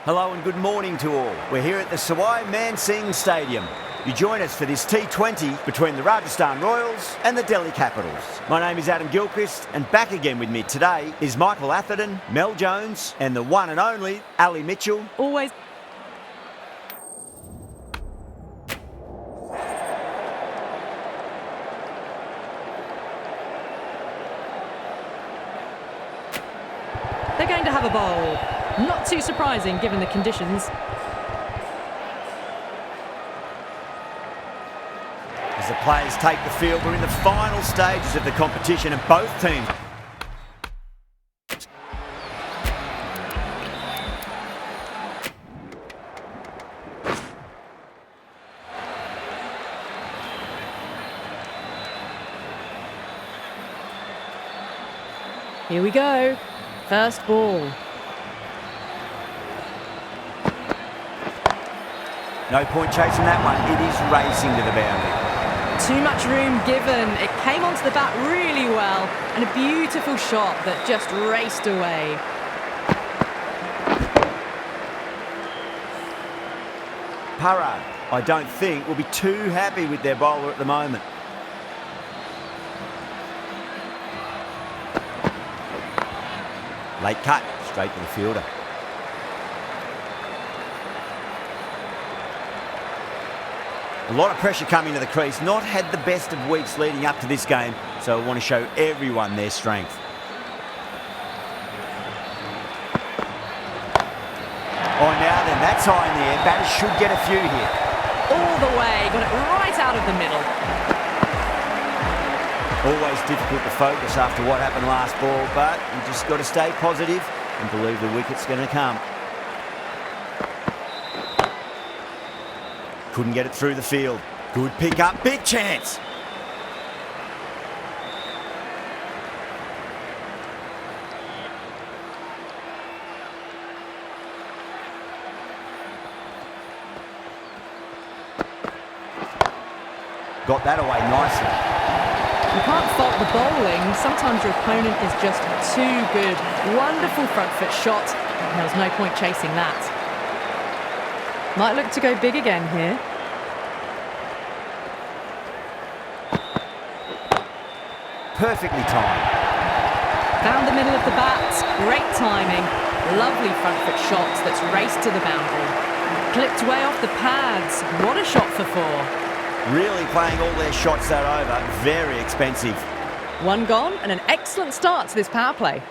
Hello and good morning to all. We're here at the Sawai Man Singh Stadium. You join us for this T20 between the Rajasthan Royals and the Delhi Capitals. My name is Adam Gilchrist, and back again with me today is Michael Atherton, Mel Jones and the one and only Ali Mitchell. Always. They're going to have a bowl. Not too surprising given the conditions. As the players take the field, we're in the final stages of the competition and both teams. Here we go. First ball. No point chasing that one. It is racing to the boundary. Too much room given. It came onto the bat really well, and a beautiful shot that just raced away. Parag, I don't think, will be too happy with their bowler at the moment. Late cut, straight to the fielder. A lot of pressure coming to the crease. Not had the best of weeks leading up to this game, so I want to show everyone their strength. Oh, now then, that's high in the air. Batters should get a few here. All the way, got it right out of the middle. Always difficult to focus after what happened last ball, but you just got to stay positive and believe the wicket's going to come. Couldn't get it through the field. Good pick up, big chance. Got that away nicely. You can't fault the bowling. Sometimes your opponent is just too good. Wonderful front foot shot. And there's no point chasing that. Might look to go big again here. Perfectly timed. Found the middle of the bat. Great timing. Lovely front foot shot that's raced to the boundary. Clipped way off the pads. What a shot for four. Really playing all their shots that over. Very expensive. One gone and an excellent start to this power play.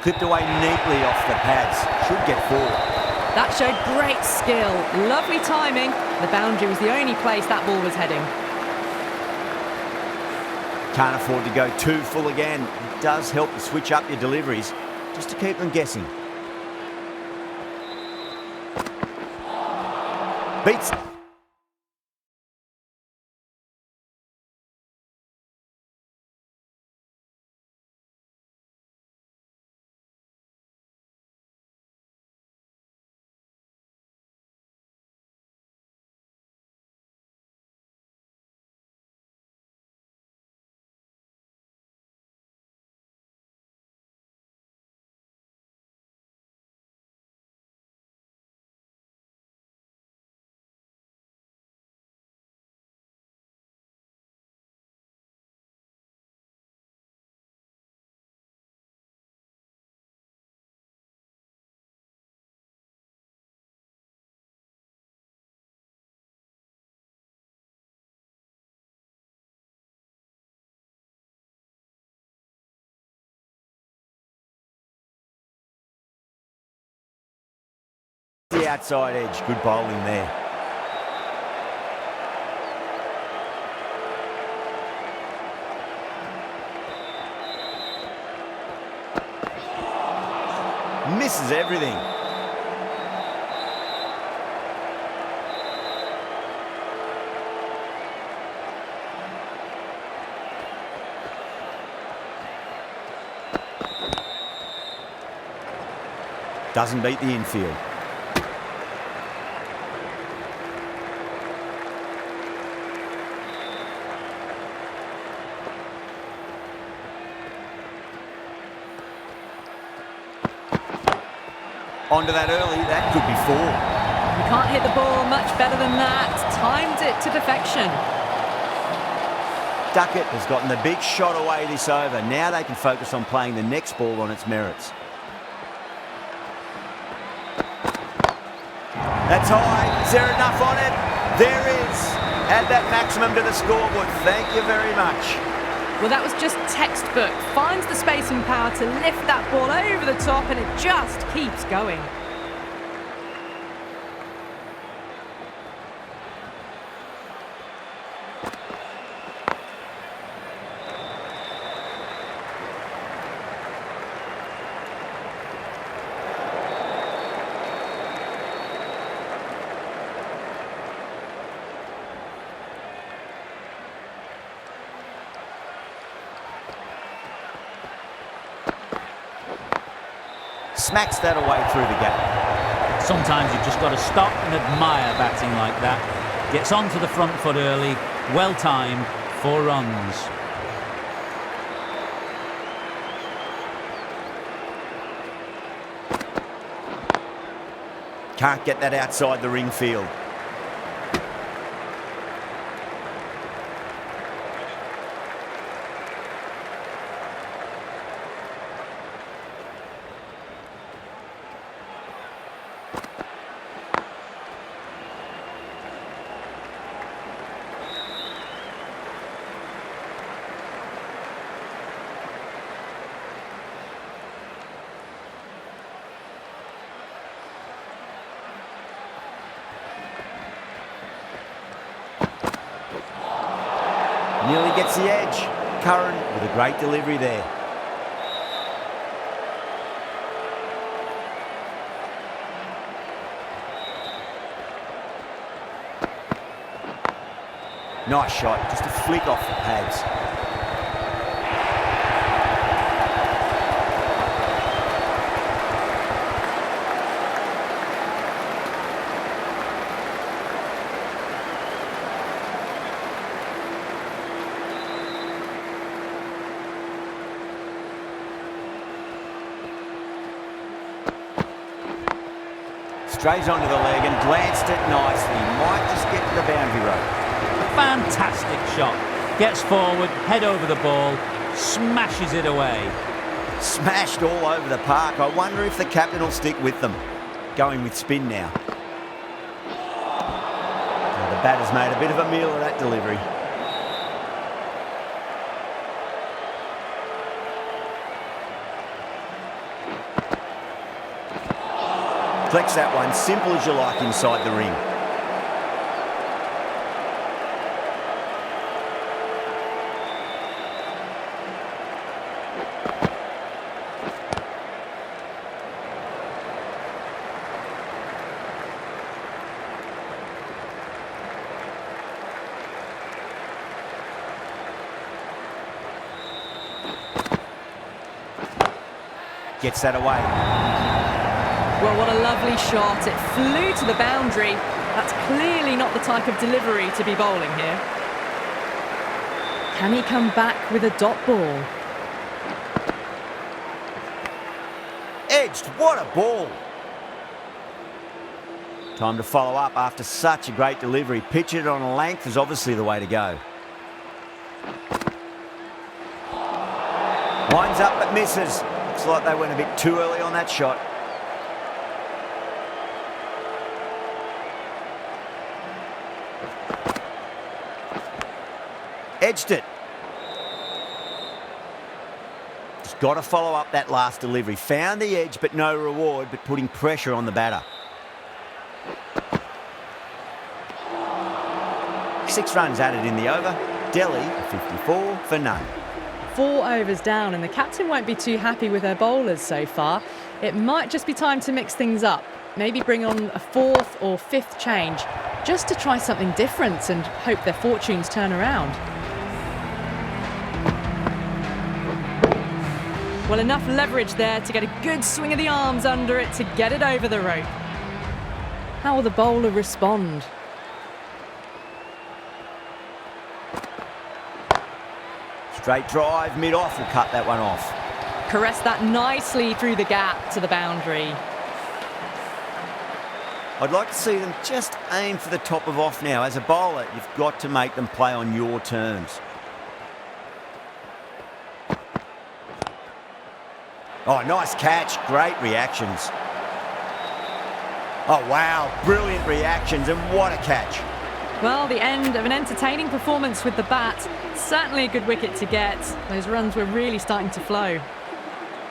Clipped away neatly off the pads. Should get forward. That showed great skill. Lovely timing. The boundary was the only place that ball was heading. Can't afford to go too full again. It does help to switch up your deliveries, just to keep them guessing. Beats. The outside edge, good bowling there. Misses everything. Doesn't beat the infield. Onto that early, that could be 4. You can't hit the ball much better than that. Timed it to perfection. Duckett has gotten the big shot away this over. Now they can focus on playing the next ball on its merits. That's high. Is there enough on it? There is. Add that maximum to the scoreboard. Thank you very much. Well, that was just textbook. Finds the space and power to lift that ball over the top, and it just keeps going. Smacks that away through the gap. Sometimes you've just got to stop and admire batting like that. Gets onto the front foot early, well timed, 4 runs. Can't get that outside the ring field. Nearly gets the edge. Curran with a great delivery there. Nice shot, just a flick off the pads. Strays onto the leg and glanced it nicely. Might just get to the boundary rope. A fantastic shot. Gets forward, head over the ball, smashes it away. Smashed all over the park. I wonder if the captain will stick with them. Going with spin now. The batter's made a bit of a meal of that delivery. Flex that one, simple as you like inside the ring. Gets that away. Well, what a lovely shot. It flew to the boundary. That's clearly not the type of delivery to be bowling here. Can he come back with a dot ball? Edged, what a ball. Time to follow up after such a great delivery. Pitch it on a length is obviously the way to go. Winds up but misses. Looks like they went a bit too early on that shot. Edged it. Just got to follow up that last delivery. Found the edge, but no reward, but putting pressure on the batter. 6 runs added in the over. Delhi, 54 for none. 4 overs down, and the captain won't be too happy with her bowlers so far. It might just be time to mix things up. Maybe bring on a 4th or 5th change, just to try something different and hope their fortunes turn around. Well, enough leverage there to get a good swing of the arms under it to get it over the rope. How will the bowler respond? Straight drive, mid-off will cut that one off. Caress that nicely through the gap to the boundary. I'd like to see them just aim for the top of off now. As a bowler, you've got to make them play on your terms. Oh, nice catch. Great reactions. Oh, wow. Brilliant reactions, and what a catch. Well, the end of an entertaining performance with the bat. Certainly a good wicket to get. Those runs were really starting to flow.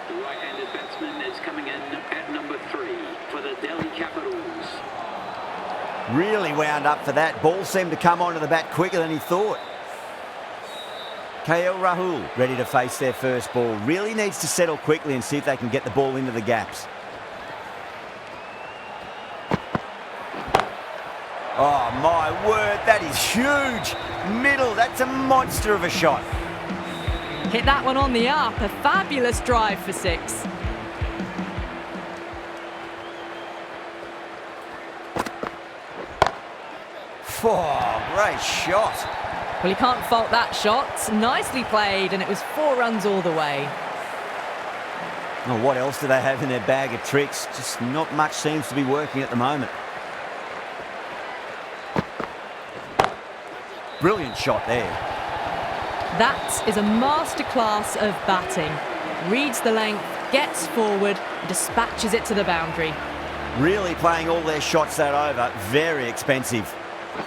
The right-handed batsman is coming in at number 3 for the Delhi Capitals. Really wound up for that. Ball seemed to come onto the bat quicker than he thought. KL Rahul ready to face their first ball. Really needs to settle quickly and see if they can get the ball into the gaps. Oh, my word, that is huge. Middle, that's a monster of a shot. Hit that one on the up. A fabulous drive for 6. Oh, great shot. Well, you can't fault that shot. Nicely played, and it was 4 runs all the way. Oh, what else do they have in their bag of tricks? Just not much seems to be working at the moment. Brilliant shot there. That is a masterclass of batting. Reads the length, gets forward, dispatches it to the boundary. Really playing all their shots that over. Very expensive.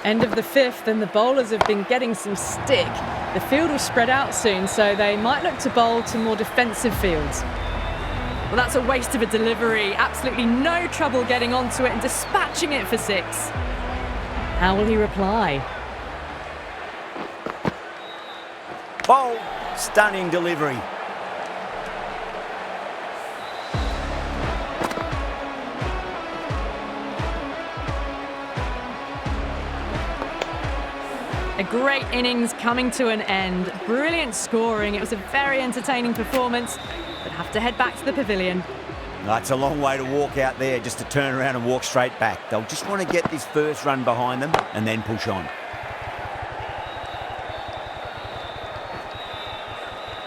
End of the 5th, and the bowlers have been getting some stick. The field will spread out soon, so they might look to bowl to more defensive fields. Well, that's a waste of a delivery. Absolutely no trouble getting onto it and dispatching it for 6. How will he reply? Bold, stunning delivery. A great innings coming to an end. Brilliant scoring. It was a very entertaining performance, but have to head back to the pavilion. That's a long way to walk out there just to turn around and walk straight back. They'll just want to get this first run behind them and then push on.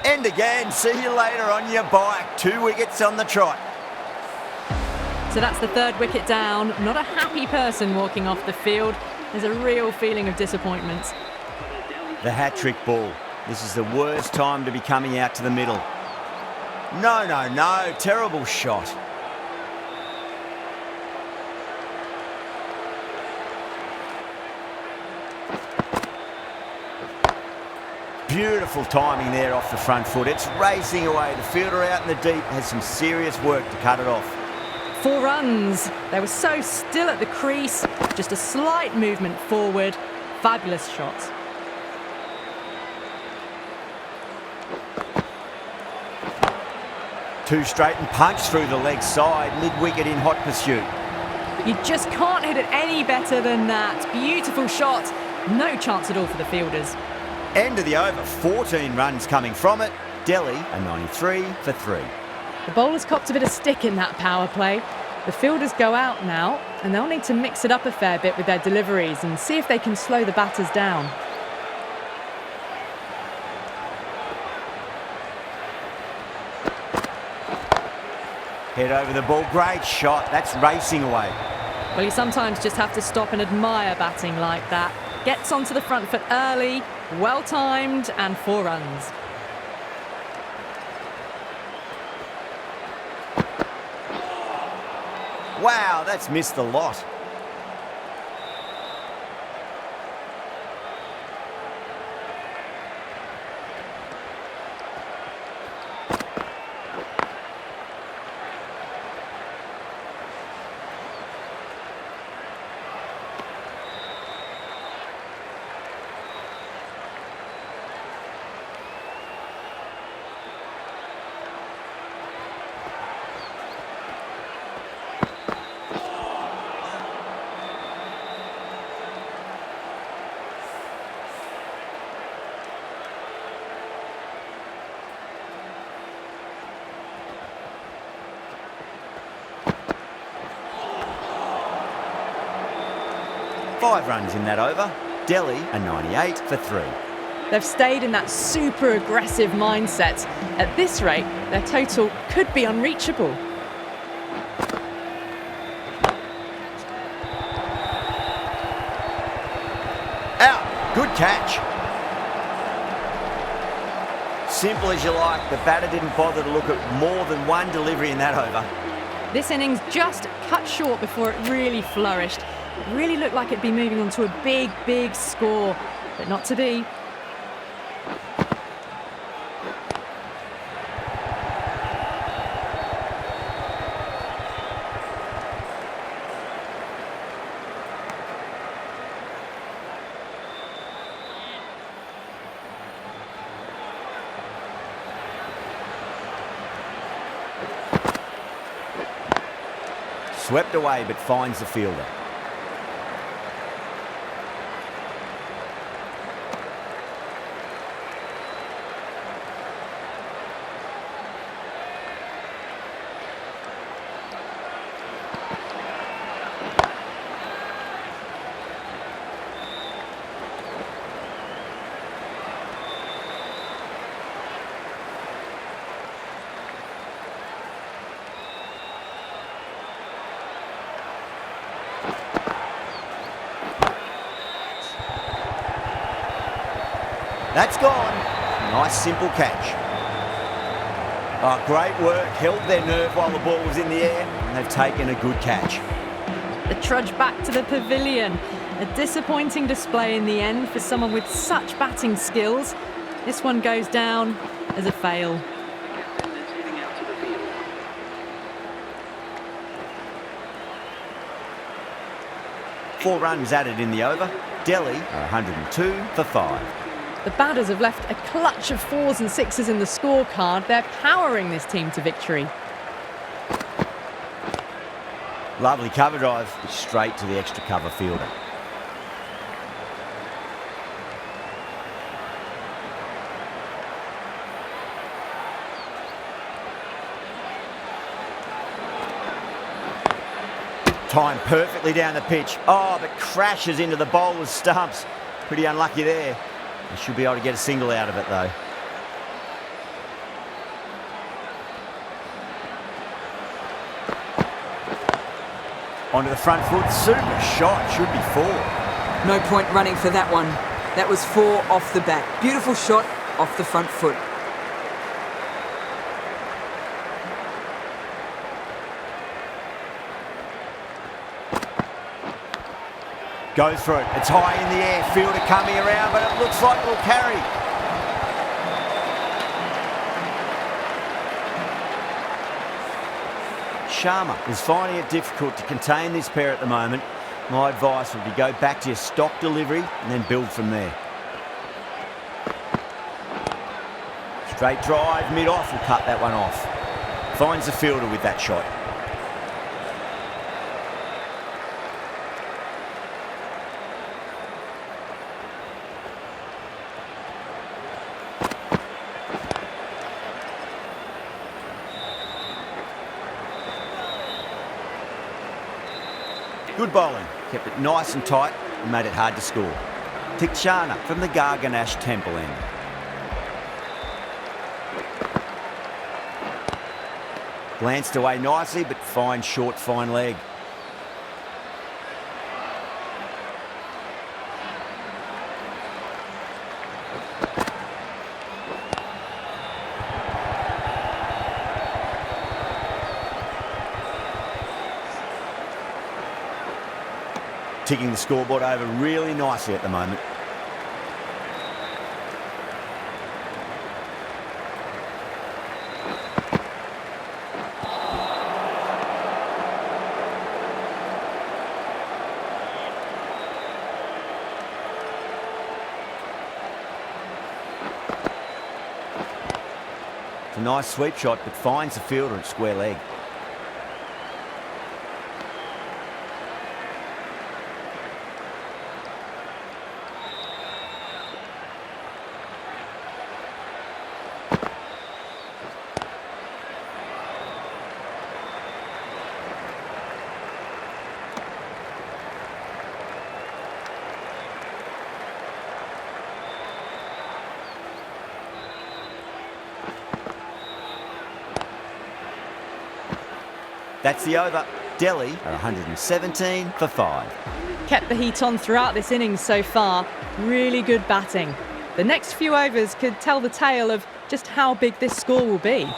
And again, see you later on your bike. 2 wickets on the trot. So that's the 3rd wicket down. Not a happy person walking off the field. There's a real feeling of disappointment. The hat-trick ball. This is the worst time to be coming out to the middle. No, no, no. Terrible shot. Beautiful timing there off the front foot. It's racing away. The fielder out in the deep has some serious work to cut it off. 4 runs. They were so still at the crease. Just a slight movement forward. Fabulous shot. Two straight and punch through the leg side. Mid-wicket in hot pursuit. You just can't hit it any better than that. Beautiful shot. No chance at all for the fielders. End of the over. 14 runs coming from it. Delhi a 93 for 3. The bowlers copped a bit of stick in that power play. The fielders go out now, and they'll need to mix it up a fair bit with their deliveries and see if they can slow the batters down. Head over the ball. Great shot. That's racing away. Well, you sometimes just have to stop and admire batting like that. Gets onto the front foot early, well timed, and 4 runs. Wow, that's missed the lot. Five runs in that over. Delhi a 98 for 3. They've stayed in that super aggressive mindset. At this rate, their total could be unreachable. catch. Simple as you like, the batter didn't bother to look at more than one delivery in that over. This innings just cut short before it really flourished. It really looked like it'd be moving on to a big, big score, but not to be. Swept away, but finds the fielder. That's gone. Nice simple catch. Oh, great work. Held their nerve while the ball was in the air, and they've taken a good catch. The trudge back to the pavilion. A disappointing display in the end for someone with such batting skills. This one goes down as a fail. Captain is heading out to the field. 4 runs added in the over. Delhi are 102 for 5. The batters have left a clutch of 4s and 6s in the scorecard. They're powering this team to victory. Lovely cover drive, straight to the extra cover fielder. Timed perfectly down the pitch. Oh, but crashes into the bowler's stumps. Pretty unlucky there. They should be able to get a single out of it, though. Onto the front foot. Super shot. Should be 4. No point running for that one. That was 4 off the bat. Beautiful shot off the front foot. Goes for it. It's high in the air. Fielder coming around, but it looks like it'll carry. Sharma is finding it difficult to contain this pair at the moment. My advice would be go back to your stock delivery and then build from there. Straight drive, mid-off will cut that one off. Finds the fielder with that shot. Good bowling, kept it nice and tight and made it hard to score. Chota from the Garganash Temple end. Glanced away nicely, but fine short, fine leg. Ticking the scoreboard over really nicely at the moment. It's a nice sweep shot, but finds the fielder at square leg. That's the over. Delhi are 117 for 5. Kept the heat on throughout this innings so far. Really good batting. The next few overs could tell the tale of just how big this score will be.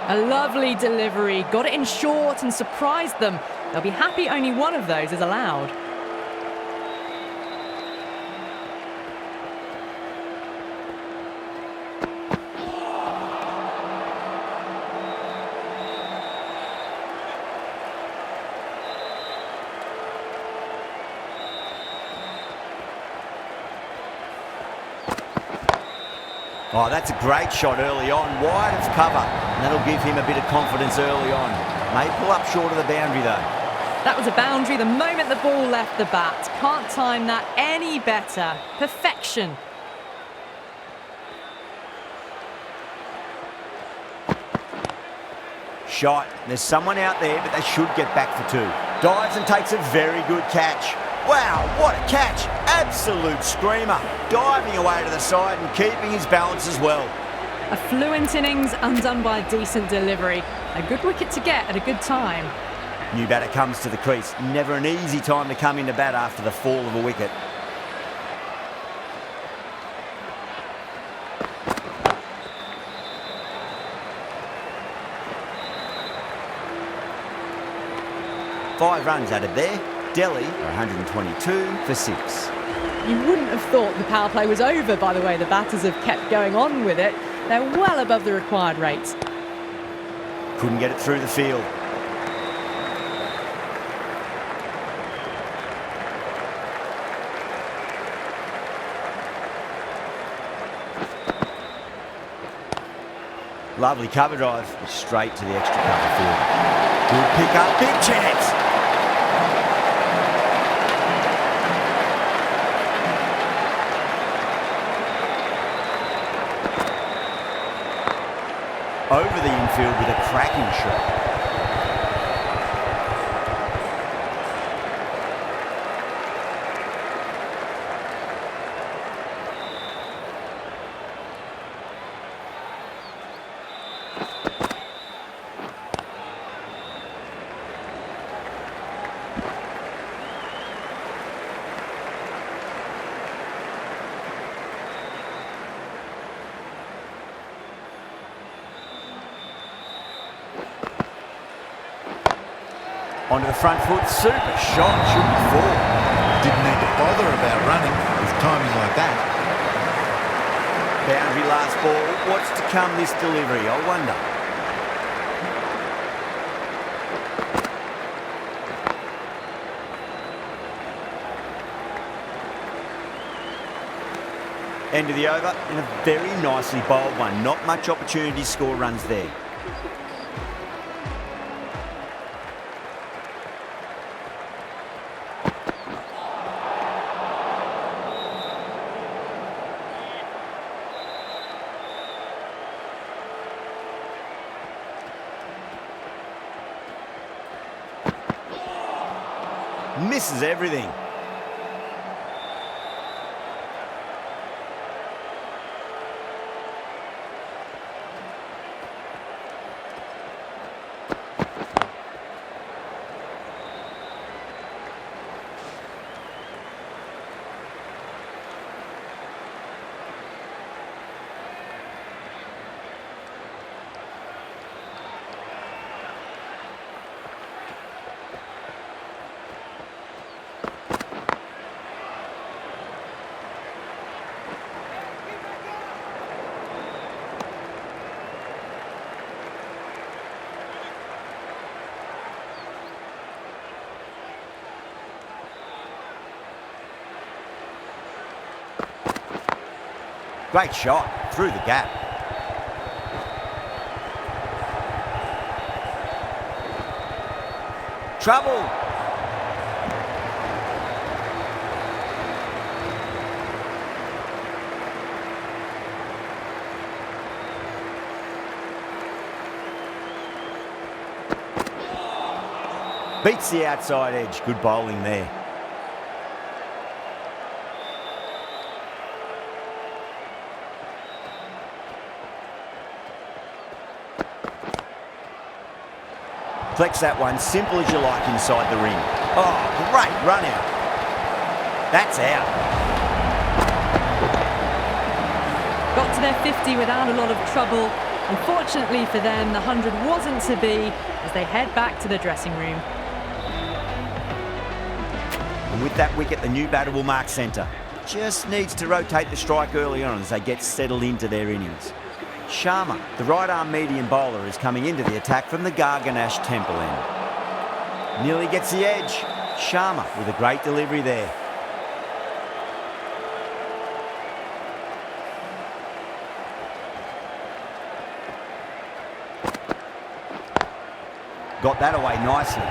A lovely delivery, got it in short and surprised them. They'll be happy only one of those is allowed. Oh, that's a great shot early on, wide of cover, and that'll give him a bit of confidence early on. May pull up short of the boundary though. That was a boundary the moment the ball left the bat. Can't time that any better. Perfection. Shot. There's someone out there, but they should get back for two. Dives and takes a very good catch. Wow, what a catch. Absolute screamer. Diving away to the side and keeping his balance as well. A fluent innings undone by a decent delivery. A good wicket to get at a good time. New batter comes to the crease. Never an easy time to come into bat after the fall of a wicket. Five runs added there. Delhi are 122 for 6. You wouldn't have thought the power play was over by the way the batters have kept going on with it. They're well above the required rates. Couldn't get it through the field. Lovely cover drive, straight to the extra cover field. Good pick up, big chance. Over the infield with a cracking shot. Onto the front foot, super shot, should be four. Didn't need to bother about running with timing like that. Boundary last ball, what's to come this delivery, I wonder. End of the over, and a very nicely bowled one. Not much opportunity to score runs there. Misses everything. Great shot, through the gap. Trouble. Beats the outside edge. Good bowling there. Deflects that one, simple as you like, inside the ring. Oh, great run out. That's out. Got to their 50 without a lot of trouble. Unfortunately for them, the 100 wasn't to be as they head back to the dressing room. And with that wicket, the new batter will mark centre. Just needs to rotate the strike early on as they get settled into their innings. Sharma, the right-arm medium bowler, is coming into the attack from the Garganash Temple end. Nearly gets the edge. Sharma with a great delivery there. Got that away nicely.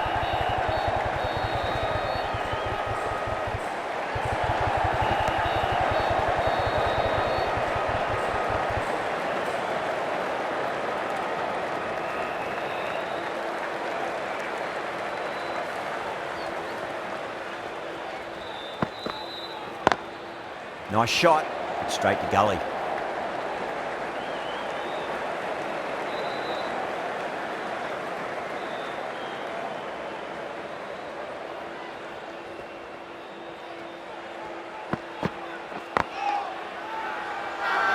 Nice shot, straight to gully.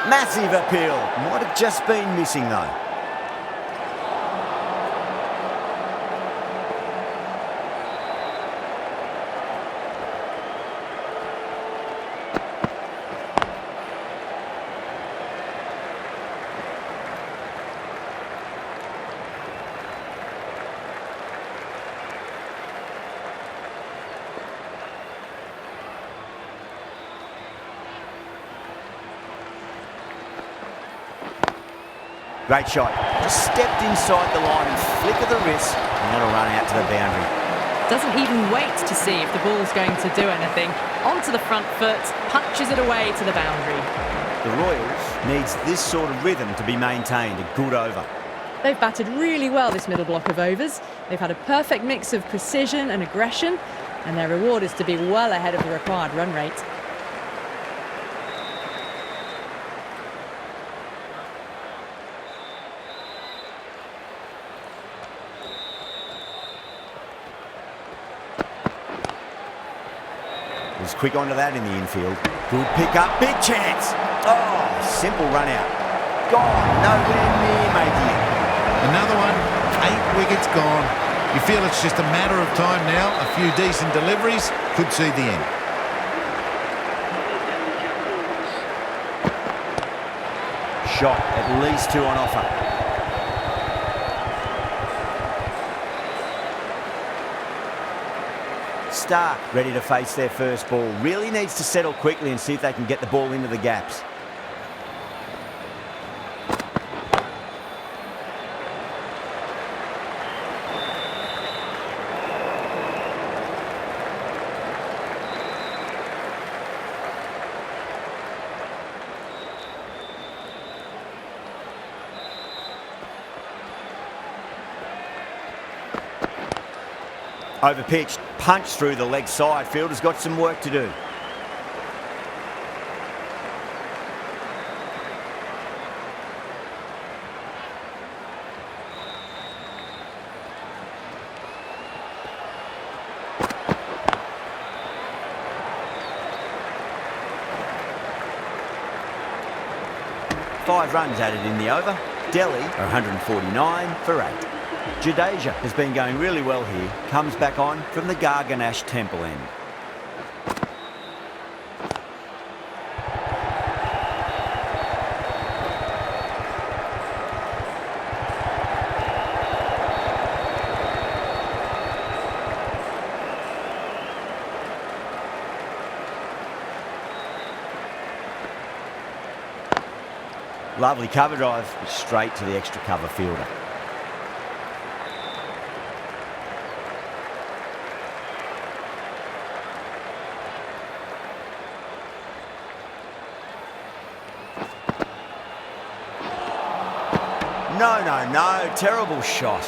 Massive appeal. Might have just been missing though. Great shot. Just stepped inside the line and flick of the wrist, and that'll run out to the boundary. Doesn't even wait to see if the ball's going to do anything. Onto the front foot, punches it away to the boundary. The Royals needs this sort of rhythm to be maintained. A good over. They've batted really well this middle block of overs. They've had a perfect mix of precision and aggression, and their reward is to be well ahead of the required run rate. He's quick onto that in the infield. Good pick up, big chance. Oh, simple run out. Gone, nowhere near making it. Another one, 8 wickets gone. You feel it's just a matter of time now. A few decent deliveries could see the end. Shot, at least 2 on offer. Stark ready to face their first ball. Really needs to settle quickly and see if they can get the ball into the gaps. Overpitched, punch through the leg side. Fielder's got some work to do. Five runs added in the over. Delhi are 149 for 8. Jadeja has been going really well here. Comes back on from the Garganash Temple end. Lovely cover drive, straight to the extra cover fielder. No, terrible shot.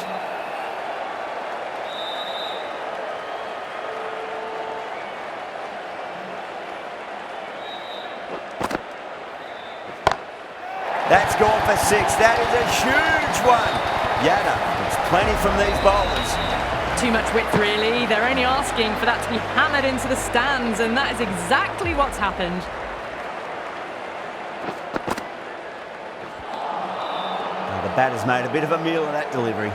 That's gone for 6. That is a huge one. Yada points, plenty from these bowlers. Too much width, really. They're only asking for that to be hammered into the stands, and that is exactly what's happened. Now the batter's made a bit of a meal of that delivery.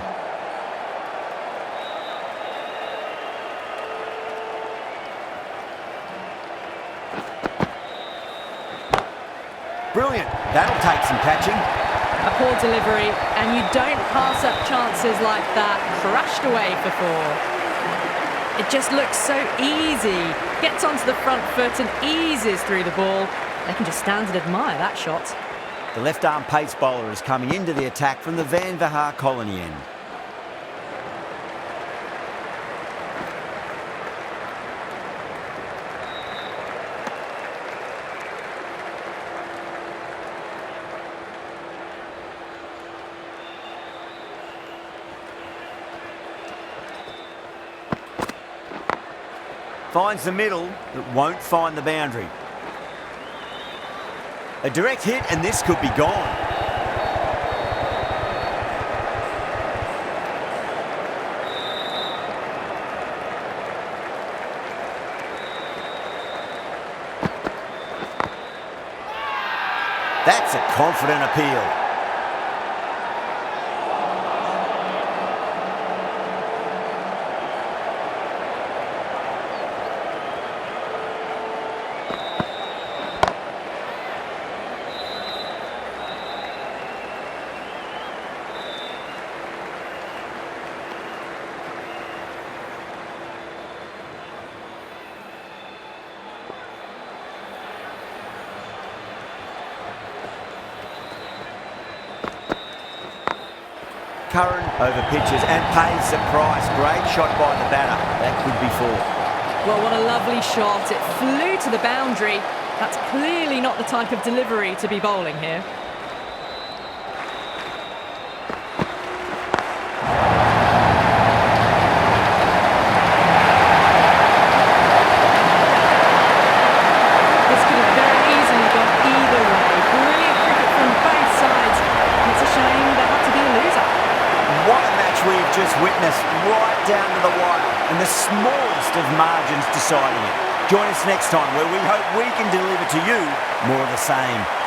Brilliant. That'll take some catching. A poor delivery, and you don't pass up chances like that. Crashed away for 4. It just looks so easy. Gets onto the front foot and eases through the ball. They can just stand and admire that shot. The left-arm pace bowler is coming into the attack from the Van Vahar colony end. Finds the middle, but won't find the boundary. A direct hit, and this could be gone. That's a confident appeal. Curran over pitches and pays the price. Great shot by the batter. That could be 4. Well, what a lovely shot. It flew to the boundary. That's clearly not the type of delivery to be bowling here. This could have very easily gone either way. Brilliant cricket from both sides. And it's a shame there had to be a loser. What a match we've just witnessed, right down to the wire, and the smallest of margins deciding it. Join us next time where we hope we can deliver to you more of the same.